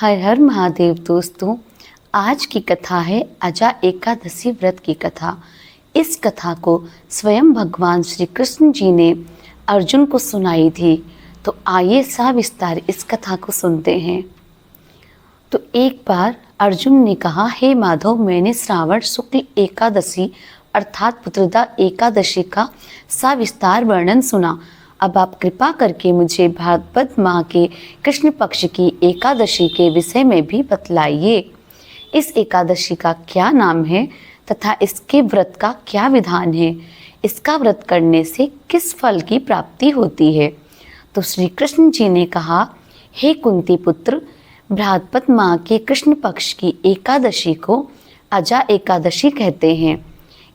हर हर महादेव दोस्तों, आज की कथा है अजा एकादशी व्रत की कथा। इस कथा को स्वयं भगवान श्री कृष्ण जी ने अर्जुन को सुनाई थी। तो आइए सविस्तार इस कथा को सुनते हैं। तो एक बार अर्जुन ने कहा, हे माधव, मैंने श्रावण शुक्ल एकादशी अर्थात पुत्रदा एकादशी का सविस्तार वर्णन सुना। अब आप कृपा करके मुझे भाद्रपद माह के कृष्ण पक्ष की एकादशी के विषय में भी बतलाइए। इस एकादशी का क्या नाम है तथा इसके व्रत का क्या विधान है? इसका व्रत करने से किस फल की प्राप्ति होती है? तो श्री कृष्ण जी ने कहा, हे कुंती पुत्र, भाद्रपद माह के कृष्ण पक्ष की एकादशी को अजा एकादशी कहते हैं।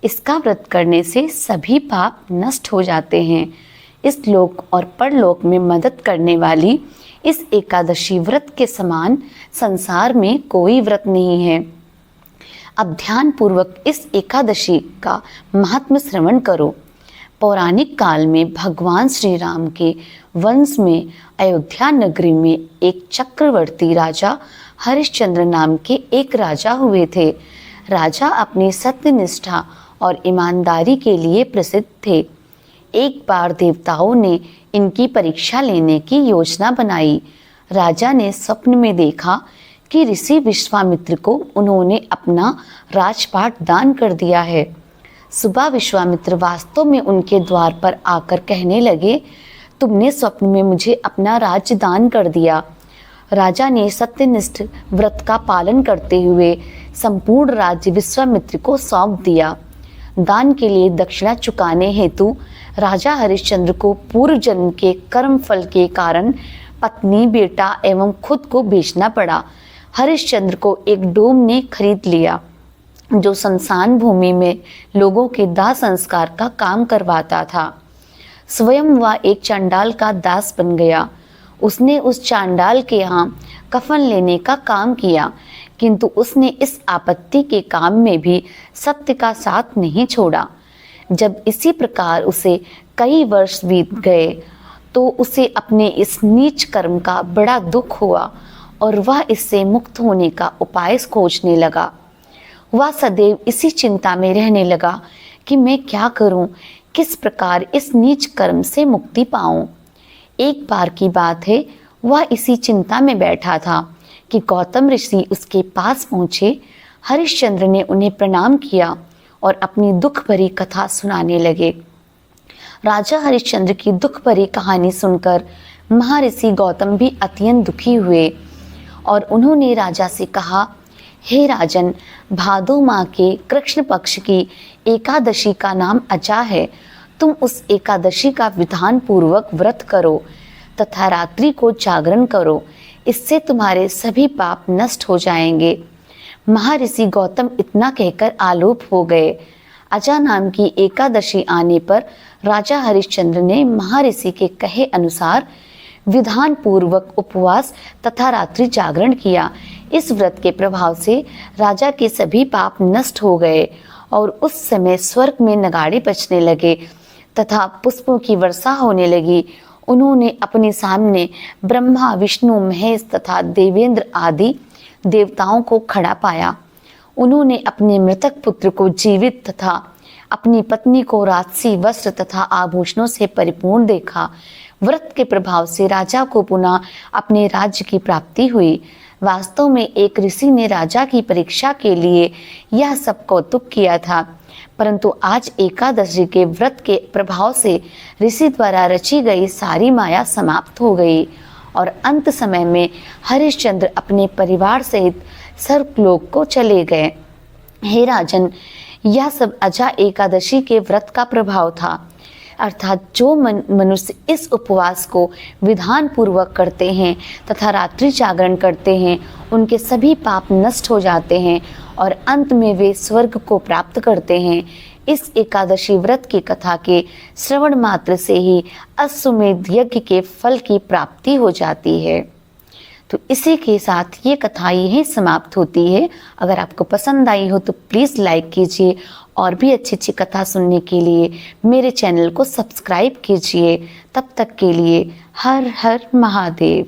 इसका व्रत करने से सभी पाप नष्ट हो जाते हैं। इस लोक और परलोक में मदद करने वाली इस एकादशी व्रत के समान संसार में कोई व्रत नहीं है। अब ध्यान पूर्वक इस एकादशी का महात्म्य श्रवण करो। पौराणिक काल में भगवान श्री राम के वंश में अयोध्या नगरी में एक चक्रवर्ती राजा हरिश्चंद्र नाम के एक राजा हुए थे। राजा अपनी सत्यनिष्ठा और ईमानदारी के लिए प्रसिद्ध थे। एक बार देवताओं ने इनकी परीक्षा लेने की योजना बनाई। राजा ने स्वप्न में देखा कि ऋषि विश्वामित्र को उन्होंने अपना राजपाट दान कर दिया है। सुबह विश्वामित्र वास्तव में उनके द्वार पर आकर कहने लगे, तुमने स्वप्न में मुझे अपना राज्य दान कर दिया। राजा ने सत्यनिष्ठ व्रत का पालन करते हुए संपूर्ण राज्य विश्वामित्र को सौंप दिया। दान के लिए दक्षिणा चुकाने हेतु राजा हरिश्चंद्र को पूर्व जन्म के कर्म फल के कारण पत्नी, बेटा एवं खुद को बेचना पड़ा। हरिश्चंद्र को एक डोम ने खरीद लिया जो शमशान भूमि में लोगों के दाह संस्कार का काम करवाता था। स्वयं वह एक चांडाल का दास बन गया। उसने उस चांडाल के यहाँ कफन लेने का काम किया, किंतु उसने इस आपत्ति के काम में भी सत्य का साथ नहीं छोड़ा। जब इसी प्रकार उसे कई वर्ष बीत गए तो उसे अपने इस नीच कर्म का बड़ा दुख हुआ और वह इससे मुक्त होने का उपाय खोजने लगा। वह सदैव इसी चिंता में रहने लगा कि मैं क्या करूं, किस प्रकार इस नीच कर्म से मुक्ति पाऊं। एक बार की बात है, वह इसी चिंता में बैठा था कि गौतम ऋषि उसके पास पहुंचे। हरिश्चंद्र ने उन्हें प्रणाम किया और अपनी दुख भरी कथा सुनाने लगे। राजा हरिश्चंद्र की दुख भरी कहानी सुनकर महर्षि गौतम भी अत्यंत दुखी हुए और उन्होंने राजा से कहा, हे राजन, भादो माह के कृष्ण पक्ष की एकादशी का नाम अजा है। तुम उस एकादशी का विधान पूर्वक व्रत करो तथा रात्रि को जागरण करो। इससे तुम्हारे सभी पाप नष्ट हो जाएंगे। महर्षि गौतम इतना कहकर आलोप हो गए। अजा नाम की एकादशी आने पर राजा हरिश्चंद्र ने महर्षि के कहे अनुसार विधान पूर्वक उपवास तथा रात्रि जागरण किया। इस व्रत के प्रभाव से राजा के सभी पाप नष्ट हो गए और उस समय स्वर्ग में नगाड़े बजने लगे तथा पुष्पों की वर्षा होने लगी। उन्होंने अपने सामने ब्रह्मा, विष्णु, महेश तथा देवेंद्र आदि देवताओं को खड़ा पाया। उन्होंने अपने मृतक पुत्र को जीवित तथा अपनी पत्नी को राजसी वस्त्र तथा आभूषणों से परिपूर्ण देखा। व्रत के प्रभाव से राजा को पुनः अपने राज्य की प्राप्ति हुई। वास्तव में एक ऋषि ने राजा की परीक्षा के लिए यह सब कौतुक किया था, परंतु आज एकादशी के व्रत के प्रभाव से ऋषि द्वारा रची गई सारी माया समाप्त हो गई और अंत समय में हरिश्चंद्र अपने परिवार सहित स्वर्गलोक को चले गए। हे राजन, यह सब अजा एकादशी के व्रत का प्रभाव था। अर्थात जो मनुष्य इस उपवास को विधान पूर्वक करते हैं तथा रात्रि जागरण करते हैं, उनके सभी पाप नष्ट हो जाते हैं और अंत में वे स्वर्ग को प्राप्त करते हैं। इस एकादशी व्रत की कथा के श्रवण मात्र से ही अश्वमेध यज्ञ के फल की प्राप्ति हो जाती है। तो इसी के साथ ये कथा यहीं समाप्त होती है। अगर आपको पसंद आई हो तो प्लीज़ लाइक कीजिए और भी अच्छी अच्छी कथा सुनने के लिए मेरे चैनल को सब्सक्राइब कीजिए। तब तक के लिए हर हर महादेव।